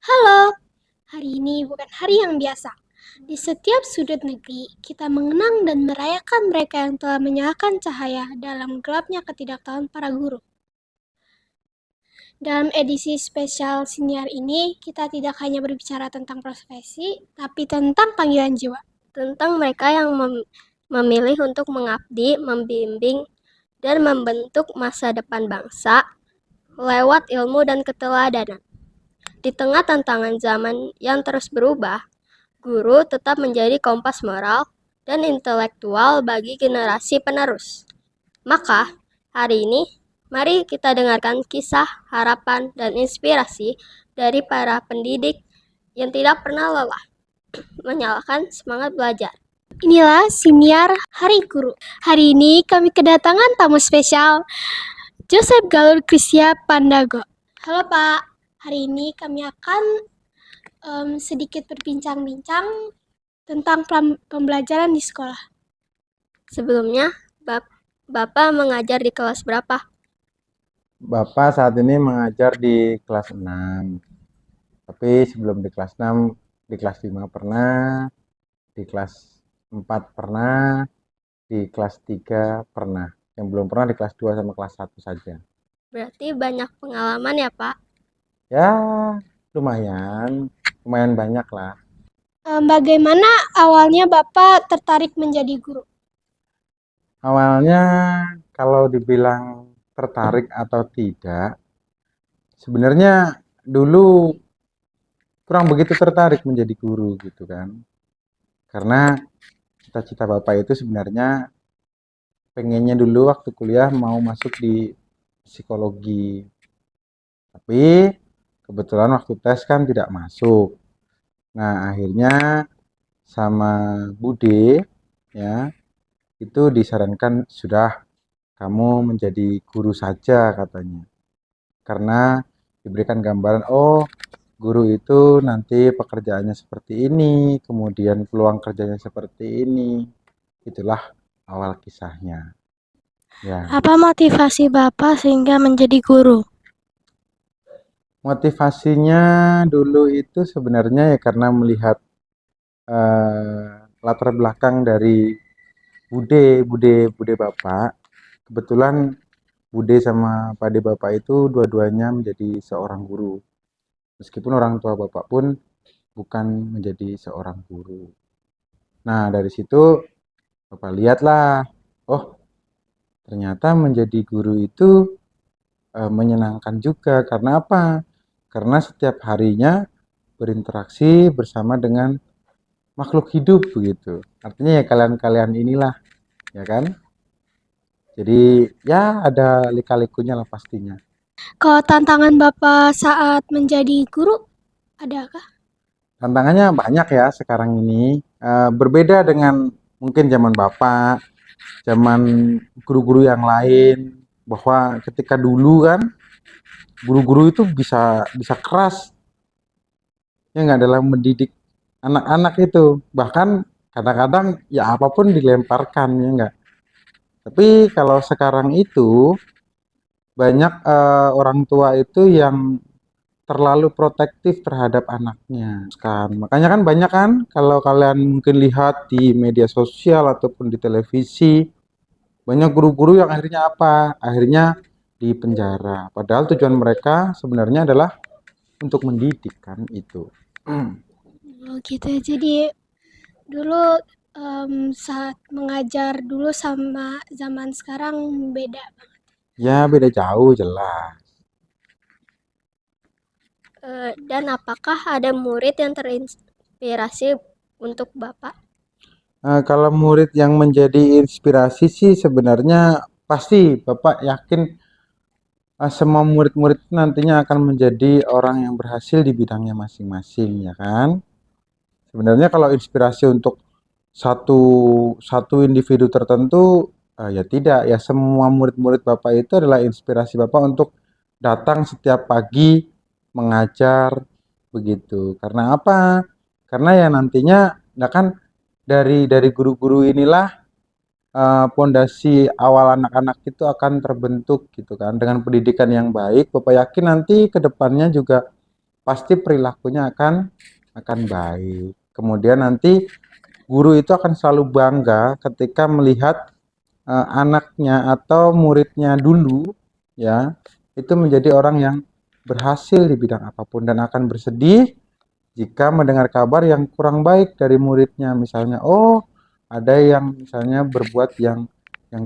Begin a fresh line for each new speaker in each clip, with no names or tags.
Halo, hari ini bukan hari yang biasa. Di setiap sudut negeri, kita mengenang dan merayakan mereka yang telah menyalakan cahaya dalam gelapnya ketidaktahuan para guru. Dalam edisi spesial siniar ini, kita tidak hanya berbicara tentang profesi, tapi tentang panggilan jiwa.
Tentang mereka yang memilih untuk mengabdi, membimbing, dan membentuk masa depan bangsa lewat ilmu dan keteladanan. Di tengah tantangan zaman yang terus berubah, guru tetap menjadi kompas moral dan intelektual bagi generasi penerus. Maka, hari ini, mari kita dengarkan kisah, harapan, dan inspirasi dari para pendidik yang tidak pernah lelah menyalakan semangat belajar.
Inilah siniar Hari Guru. Hari ini kami kedatangan tamu spesial, Joseph Galur Krisya Pandago. Halo Pak, hari ini kami akan sedikit berbincang-bincang tentang pembelajaran di sekolah.
Sebelumnya, Bapak mengajar di kelas berapa?
Bapak saat ini mengajar di kelas 6. Tapi sebelum di kelas 6, di kelas 5 pernah, di kelas 4 pernah, di kelas 3 pernah. Yang belum pernah di kelas 2 sama kelas 1 saja.
Berarti banyak pengalaman ya, Pak?
Ya, lumayan banyak lah.
Bagaimana awalnya Bapak tertarik menjadi guru?
Awalnya kalau dibilang tertarik atau tidak, sebenarnya dulu kurang begitu tertarik menjadi guru gitu kan. Karena cita-cita Bapak itu sebenarnya pengennya dulu waktu kuliah mau masuk di psikologi. Tapi kebetulan waktu tes kan tidak masuk. Nah, akhirnya sama Bude ya, itu disarankan sudah kamu menjadi guru saja katanya. Karena diberikan gambaran, oh guru itu nanti pekerjaannya seperti ini, kemudian peluang kerjanya seperti ini. Itulah awal kisahnya. Ya.
Apa motivasi Bapak sehingga menjadi guru?
Motivasinya dulu itu sebenarnya ya karena melihat latar belakang dari Bude Bapak. Kebetulan Bude sama Pade Bapak itu dua-duanya menjadi seorang guru. Meskipun orang tua Bapak pun bukan menjadi seorang guru. Nah, dari situ Bapak lihatlah, oh ternyata menjadi guru itu menyenangkan juga. Karena apa? Karena setiap harinya berinteraksi bersama dengan makhluk hidup begitu. Artinya ya kalian-kalian inilah, ya kan? Jadi ya ada lika-likunya lah pastinya.
Kalau tantangan Bapak saat menjadi guru, adakah?
Tantangannya banyak ya sekarang ini. Berbeda dengan mungkin zaman Bapak, zaman guru-guru yang lain, bahwa ketika dulu kan guru-guru itu bisa bisa keras ya nggak dalam mendidik anak-anak itu. Bahkan kadang-kadang ya apapun dilemparkan ya nggak. Tapi kalau sekarang itu banyak orang tua itu yang terlalu protektif terhadap anaknya kan. Makanya kan banyak kan kalau kalian mungkin lihat di media sosial ataupun di televisi banyak guru-guru yang akhirnya apa? Akhirnya di penjara. Padahal tujuan mereka sebenarnya adalah untuk mendidik kan itu.
Oh gitu. Jadi dulu saat mengajar dulu sama zaman sekarang beda.
Ya beda jauh jelas.
Dan apakah ada murid yang terinspirasi untuk Bapak?
Kalau murid yang menjadi inspirasi sih sebenarnya pasti Bapak yakin semua murid-murid nantinya akan menjadi orang yang berhasil di bidangnya masing-masing ya kan. Sebenarnya kalau inspirasi untuk satu satu individu tertentu ya tidak ya semua murid-murid Bapak itu adalah inspirasi Bapak untuk datang setiap pagi mengajar begitu. Karena apa? Karena ya nantinya nah kan dari guru-guru inilah pondasi awal anak-anak itu akan terbentuk gitu kan dengan pendidikan yang baik. Bapak yakin nanti ke depannya juga pasti perilakunya akan baik. Kemudian nanti guru itu akan selalu bangga ketika melihat anaknya atau muridnya dulu ya itu menjadi orang yang berhasil di bidang apapun dan akan bersedih jika mendengar kabar yang kurang baik dari muridnya. Misalnya, oh ada yang misalnya berbuat yang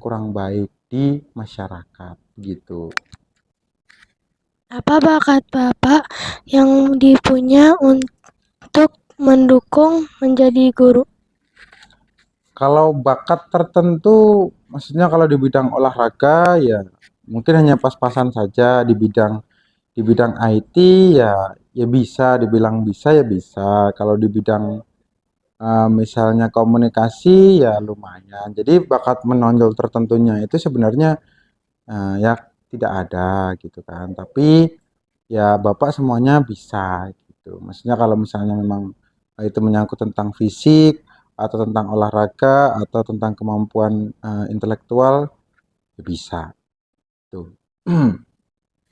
kurang baik di masyarakat gitu.
Apa bakat Bapak yang dipunya untuk mendukung menjadi guru?
Kalau bakat tertentu, maksudnya kalau di bidang olahraga ya mungkin hanya pas-pasan saja. Di bidang IT ya bisa dibilang bisa ya bisa. Kalau di bidang misalnya komunikasi ya lumayan. Jadi bakat menonjol tertentunya itu sebenarnya ya tidak ada gitu kan. Tapi ya Bapak semuanya bisa gitu. Maksudnya kalau misalnya memang itu menyangkut tentang fisik atau tentang olahraga atau tentang kemampuan intelektual ya bisa tuh.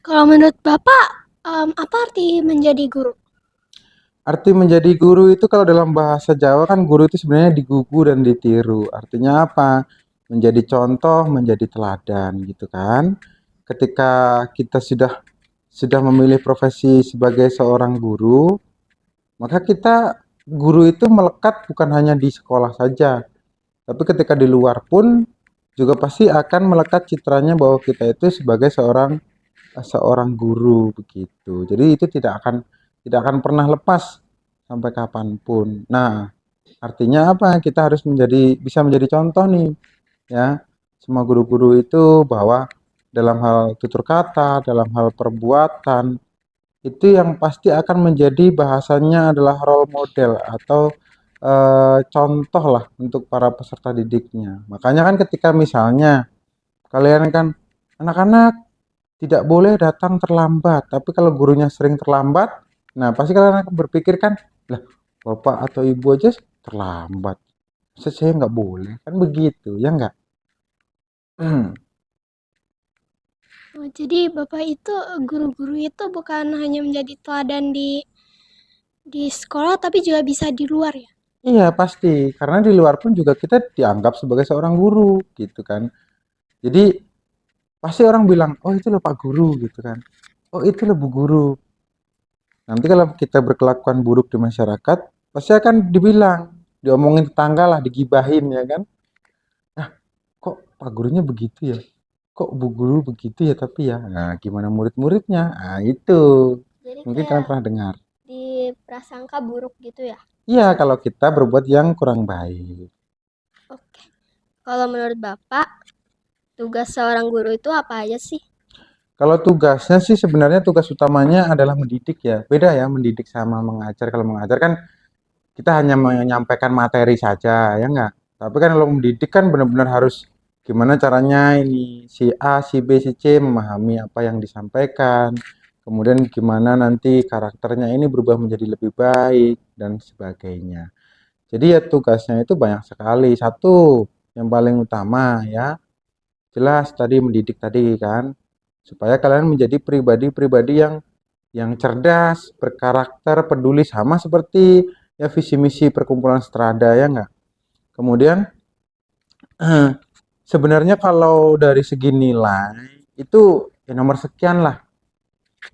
Kalau menurut Bapak, apa arti menjadi guru?
Arti menjadi guru itu kalau dalam bahasa Jawa kan guru itu sebenarnya digugu dan ditiru. Artinya apa? Menjadi contoh, menjadi teladan gitu kan. Ketika kita sudah memilih profesi sebagai seorang guru, maka guru itu melekat bukan hanya di sekolah saja, tapi ketika di luar pun juga pasti akan melekat citranya bahwa kita itu sebagai seorang seorang guru begitu. Jadi itu tidak akan pernah lepas sampai kapanpun. Nah, artinya apa? Kita harus bisa menjadi contoh nih, ya. Semua guru-guru itu bahwa dalam hal tutur kata, dalam hal perbuatan, itu yang pasti akan menjadi bahasanya adalah role model atau contoh lah untuk para peserta didiknya. Makanya kan ketika misalnya kalian kan anak-anak tidak boleh datang terlambat, tapi kalau gurunya sering terlambat, nah pasti kalian akan berpikir kan, lah bapak atau ibu aja terlambat, masa saya nggak boleh? Kan begitu, ya nggak?
Oh, jadi Bapak itu guru-guru itu bukan hanya menjadi teladan di sekolah tapi juga bisa di luar ya.
Iya pasti, karena di luar pun juga kita dianggap sebagai seorang guru, gitu kan. Jadi pasti orang bilang, oh itu loh Pak Guru, gitu kan. Oh itu loh Bu Guru. Nanti kalau kita berkelakuan buruk di masyarakat, pasti akan dibilang, diomongin tetangga lah, digibahin ya kan. Ah, kok Pak Gurunya begitu ya? Kok Bu Guru begitu ya tapi ya? Nah, gimana murid-muridnya? Nah, itu.
Jadi
Mungkin kalian
kayak
pernah dengar.
diprasangka buruk gitu ya.
Iya, kalau kita berbuat yang kurang baik.
Oke. Kalau menurut Bapak, tugas seorang guru itu apa aja sih?
Kalau tugasnya sih sebenarnya tugas utamanya adalah mendidik ya. Beda ya mendidik sama mengajar. Kalau mengajar kan kita hanya menyampaikan materi saja, ya enggak? Tapi kan kalau mendidik kan benar-benar harus gimana caranya ini si A, si B, si C memahami apa yang disampaikan. Kemudian gimana nanti karakternya ini berubah menjadi lebih baik dan sebagainya. Jadi ya tugasnya itu banyak sekali. Satu yang paling utama ya, jelas tadi mendidik tadi kan, supaya kalian menjadi pribadi-pribadi yang cerdas, berkarakter, peduli sama seperti ya visi misi perkumpulan Strada ya enggak. Kemudian sebenarnya kalau dari segi nilai itu ya nomor sekian lah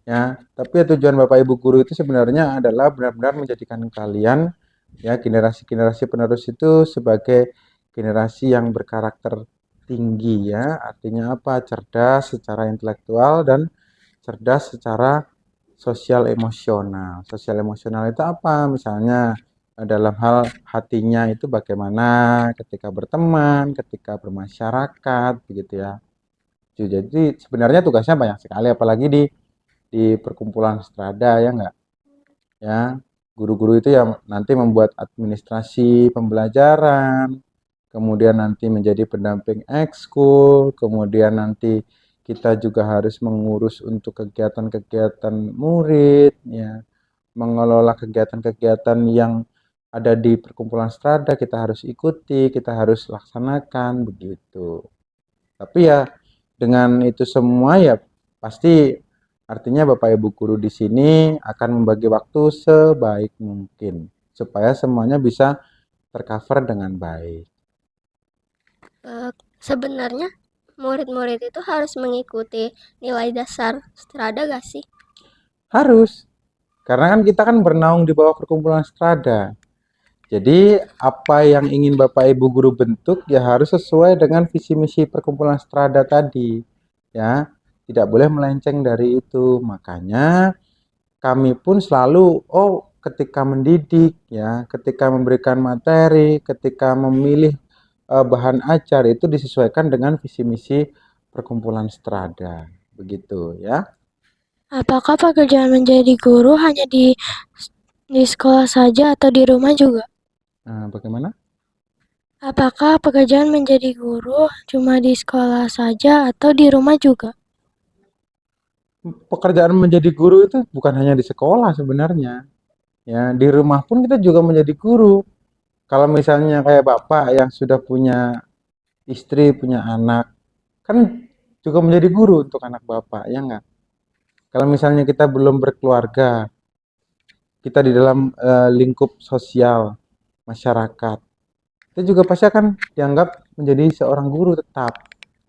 ya. Tapi ya tujuan Bapak Ibu guru itu sebenarnya adalah benar-benar menjadikan kalian ya generasi-generasi penerus itu sebagai generasi yang berkarakter tinggi ya. Artinya apa? Cerdas secara intelektual dan cerdas secara sosial emosional. Sosial emosional itu apa? Misalnya dalam hal hatinya itu bagaimana ketika berteman, ketika bermasyarakat, begitu ya. Jadi sebenarnya tugasnya banyak sekali, apalagi di perkumpulan Strada ya enggak? Ya, guru-guru itu yang nanti membuat administrasi pembelajaran, kemudian nanti menjadi pendamping ekskul, kemudian nanti kita juga harus mengurus untuk kegiatan-kegiatan murid, ya, mengelola kegiatan-kegiatan yang ada di perkumpulan Strada, kita harus ikuti, kita harus laksanakan, begitu. Tapi ya dengan itu semua ya pasti Artinya Bapak Ibu guru di sini akan membagi waktu sebaik mungkin supaya semuanya bisa tercover dengan baik.
Sebenarnya murid-murid itu harus mengikuti nilai dasar strada gak sih?
Harus, karena kan kita kan bernaung di bawah perkumpulan strada. Jadi apa yang ingin Bapak Ibu guru bentuk ya harus sesuai dengan visi misi perkumpulan strada tadi. Ya, tidak boleh melenceng dari itu. Makanya kami pun selalu ketika mendidik ya, ketika memberikan materi, ketika memilih bahan ajar itu disesuaikan dengan visi misi perkumpulan strada. Begitu ya.
Apakah pekerjaan menjadi guru hanya di sekolah saja atau di rumah juga?
Nah, bagaimana?
Apakah pekerjaan menjadi guru cuma di sekolah saja atau di rumah juga?
Pekerjaan menjadi guru itu bukan hanya di sekolah sebenarnya. Ya, di rumah pun kita juga menjadi guru. Kalau misalnya kayak Bapak yang sudah punya istri, punya anak, kan juga menjadi guru untuk anak Bapak, ya enggak? Kalau misalnya kita belum berkeluarga, kita di dalam lingkup sosial masyarakat, kita juga pasti akan dianggap menjadi seorang guru tetap,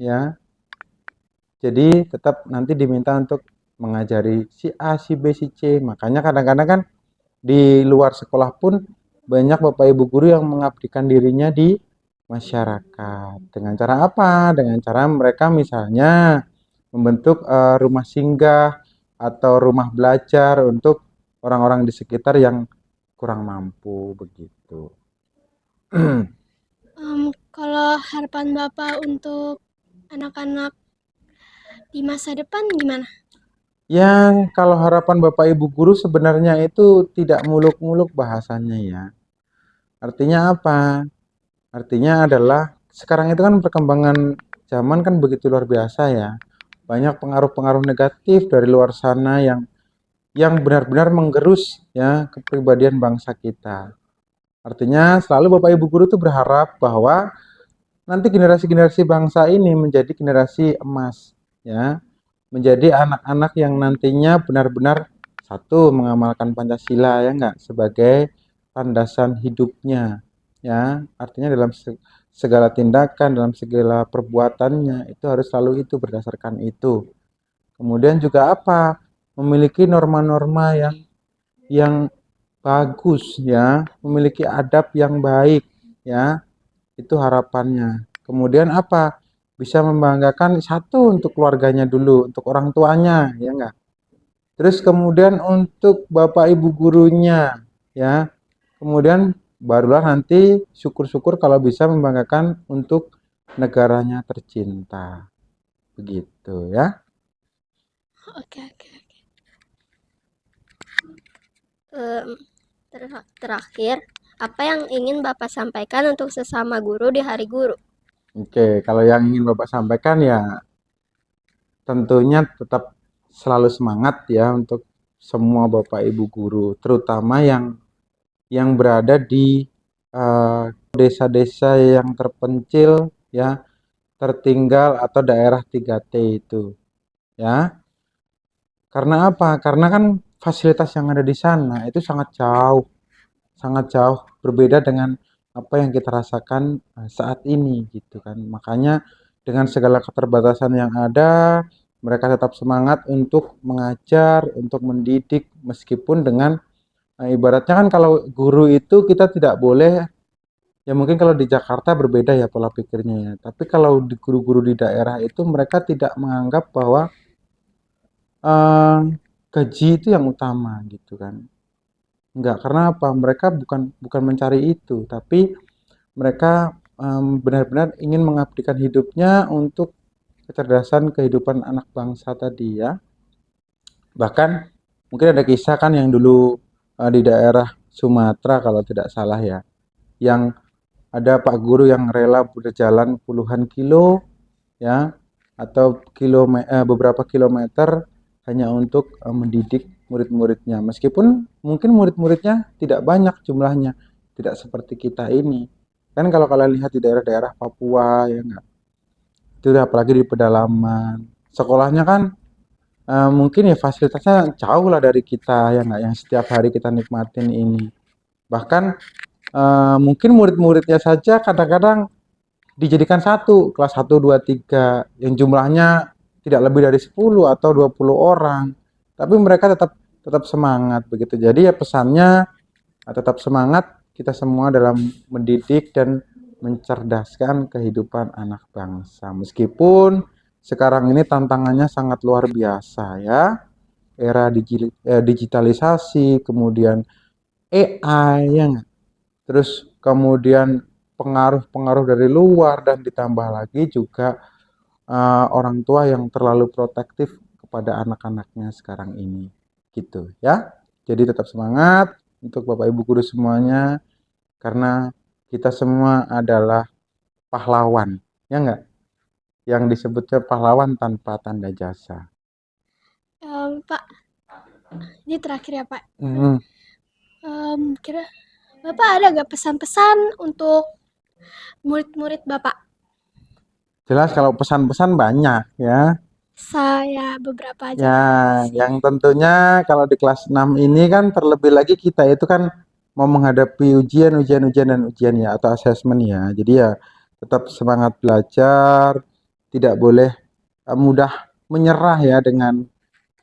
ya. Jadi tetap nanti diminta untuk mengajari si A, si B, si C. Makanya kadang-kadang kan di luar sekolah pun banyak Bapak Ibu guru yang mengabdikan dirinya di masyarakat. Dengan cara apa? Dengan cara mereka misalnya membentuk rumah singgah atau rumah belajar untuk orang-orang di sekitar yang kurang mampu begitu.
Kalau harapan Bapak untuk anak-anak di masa depan gimana?
Ya, kalau harapan Bapak Ibu guru sebenarnya itu tidak muluk-muluk bahasanya ya. Artinya apa? Artinya adalah sekarang itu kan perkembangan zaman kan begitu luar biasa ya. Banyak pengaruh-pengaruh negatif dari luar sana yang benar-benar menggerus ya kepribadian bangsa kita. Artinya selalu Bapak Ibu guru tuh berharap bahwa nanti generasi-generasi bangsa ini menjadi generasi emas ya, menjadi anak-anak yang nantinya benar-benar satu mengamalkan Pancasila ya enggak sebagai landasan hidupnya ya. Artinya dalam segala tindakan, dalam segala perbuatannya itu harus selalu itu berdasarkan itu. Kemudian juga apa? Memiliki norma-norma yang bagus ya, memiliki adab yang baik ya. Itu harapannya. Kemudian apa? Bisa membanggakan satu untuk keluarganya dulu, untuk orang tuanya, ya enggak? Terus kemudian untuk Bapak Ibu gurunya, ya. Kemudian barulah nanti syukur-syukur kalau bisa membanggakan untuk negaranya tercinta. Begitu ya.
Oke, oke.
Terakhir, apa yang ingin Bapak sampaikan untuk sesama guru di Hari Guru?
Oke, kalau yang ingin Bapak sampaikan ya tentunya tetap selalu semangat ya untuk semua Bapak Ibu guru, terutama yang berada di desa-desa yang terpencil ya, tertinggal atau daerah 3T itu ya. Karena apa? Karena kan fasilitas yang ada di sana itu sangat jauh berbeda dengan apa yang kita rasakan saat ini gitu kan. Makanya dengan segala keterbatasan yang ada, mereka tetap semangat untuk mengajar, untuk mendidik meskipun dengan ibaratnya kan kalau guru itu kita tidak boleh ya mungkin kalau di Jakarta berbeda ya pola pikirnya ya. Tapi kalau di guru-guru di daerah itu mereka tidak menganggap bahwa gaji itu yang utama gitu kan. Enggak, karena apa? Mereka bukan mencari itu, tapi mereka benar-benar ingin mengabdikan hidupnya untuk kecerdasan kehidupan anak bangsa tadi ya. Bahkan mungkin ada kisah kan yang dulu di daerah Sumatera kalau tidak salah ya, yang ada Pak Guru yang rela berjalan puluhan kilo ya atau beberapa kilometer hanya untuk mendidik murid-muridnya. Meskipun mungkin murid-muridnya tidak banyak jumlahnya, tidak seperti kita ini. Kan kalau kalian lihat di daerah-daerah Papua ya enggak, itu apalagi di pedalaman. Sekolahnya kan mungkin ya fasilitasnya jauh lah dari kita ya nggak, yang setiap hari kita nikmatin ini. Bahkan mungkin murid-muridnya saja kadang-kadang dijadikan satu, kelas 1, 2, 3 yang jumlahnya tidak lebih dari 10 atau 20 orang. Tapi mereka tetap tetap semangat begitu. Jadi ya pesannya tetap semangat kita semua dalam mendidik dan mencerdaskan kehidupan anak bangsa. Meskipun sekarang ini tantangannya sangat luar biasa ya. Era digitalisasi, kemudian AI ya nggak? Terus kemudian pengaruh-pengaruh dari luar dan ditambah lagi juga orang tua yang terlalu protektif kepada anak-anaknya sekarang ini gitu ya. Jadi tetap semangat untuk Bapak Ibu guru semuanya karena kita semua adalah pahlawan ya enggak, yang disebutnya pahlawan tanpa tanda jasa.
Pak, ini terakhir ya Pak.
Hmm,
Kira Bapak ada nggak pesan-pesan untuk murid-murid Bapak?
jelas kalau pesan-pesan banyak ya.
Saya beberapa aja.
Ya, yang tentunya kalau di kelas 6 ini kan terlebih lagi kita itu kan mau menghadapi ujian dan ujian ya atau asesmen ya. Jadi ya tetap semangat belajar, tidak boleh mudah menyerah ya dengan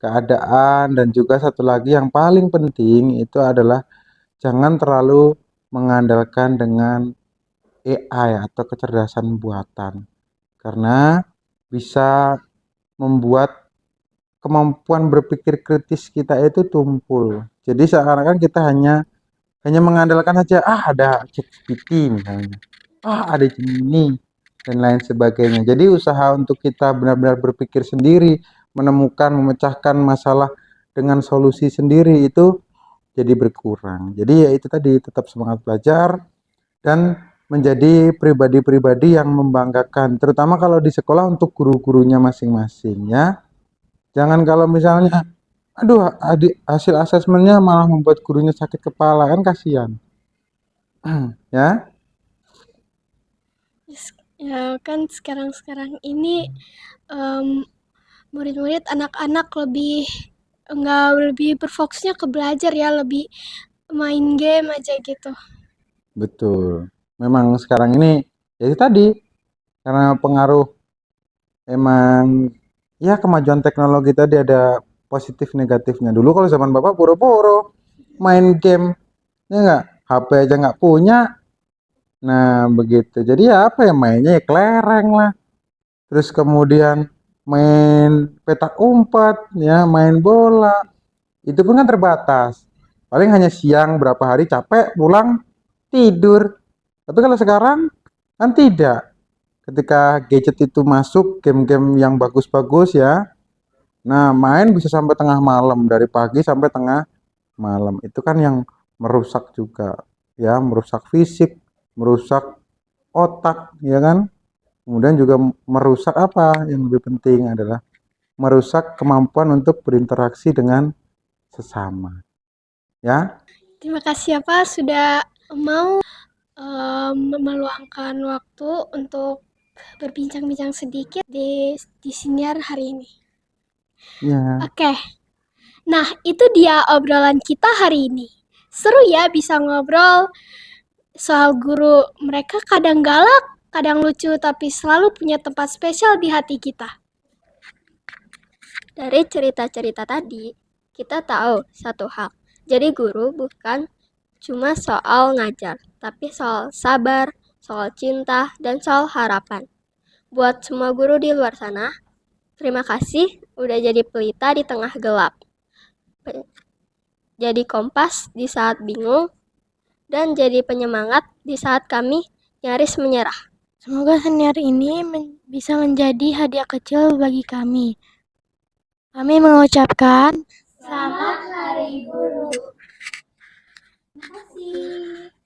keadaan, dan juga satu lagi yang paling penting itu adalah jangan terlalu mengandalkan dengan AI atau kecerdasan buatan karena bisa membuat kemampuan berpikir kritis kita itu tumpul. Jadi seakan-akan kita hanya mengandalkan saja ada ChatGPT misalnya, ada Gemini dan lain sebagainya. Jadi usaha untuk kita benar-benar berpikir sendiri, menemukan, memecahkan masalah dengan solusi sendiri itu jadi berkurang. Jadi ya itu tadi, tetap semangat belajar dan menjadi pribadi-pribadi yang membanggakan, terutama kalau di sekolah untuk guru-gurunya masing-masing ya. Jangan kalau misalnya, aduh, hasil asesmennya malah membuat gurunya sakit kepala, kan kasihan. Ya,
Ya kan sekarang ini murid-murid anak-anak lebih berfokusnya ke belajar ya, lebih main game aja gitu.
betul. Memang sekarang ini, ya itu tadi, karena pengaruh emang, ya kemajuan teknologi tadi ada positif negatifnya. Dulu kalau zaman Bapak boro-boro main game, ya nggak, HP aja nggak punya. Nah, begitu. Jadi ya apa ya, mainnya ya kelereng lah. Terus kemudian main petak umpet, ya, main bola. Itu pun kan terbatas. Paling hanya siang berapa hari capek, pulang tidur. Tapi kalau sekarang kan tidak. Ketika gadget itu masuk, game-game yang bagus-bagus ya. Nah, main bisa sampai tengah malam, dari pagi sampai tengah malam. Itu kan yang merusak juga, ya, merusak fisik, merusak otak, ya kan? Kemudian juga merusak apa? Yang lebih penting adalah merusak kemampuan untuk berinteraksi dengan sesama. Ya,
Terima kasih ya Pak sudah mau meluangkan waktu untuk berbincang-bincang sedikit di siniar hari ini.
ya.
Oke, nah itu dia obrolan kita hari ini. Seru ya bisa ngobrol soal guru. Mereka kadang galak, kadang lucu, tapi selalu punya tempat spesial di hati kita.
Dari cerita-cerita tadi, kita tahu satu hal. Jadi guru bukan cuma soal ngajar, tapi soal sabar, soal cinta, dan soal harapan. Buat semua guru di luar sana, terima kasih udah jadi pelita di tengah gelap. Jadi kompas di saat bingung, dan jadi penyemangat di saat kami nyaris menyerah.
Semoga senior ini bisa menjadi hadiah kecil bagi kami. Kami mengucapkan Selamat Hari Guru. Terima kasih.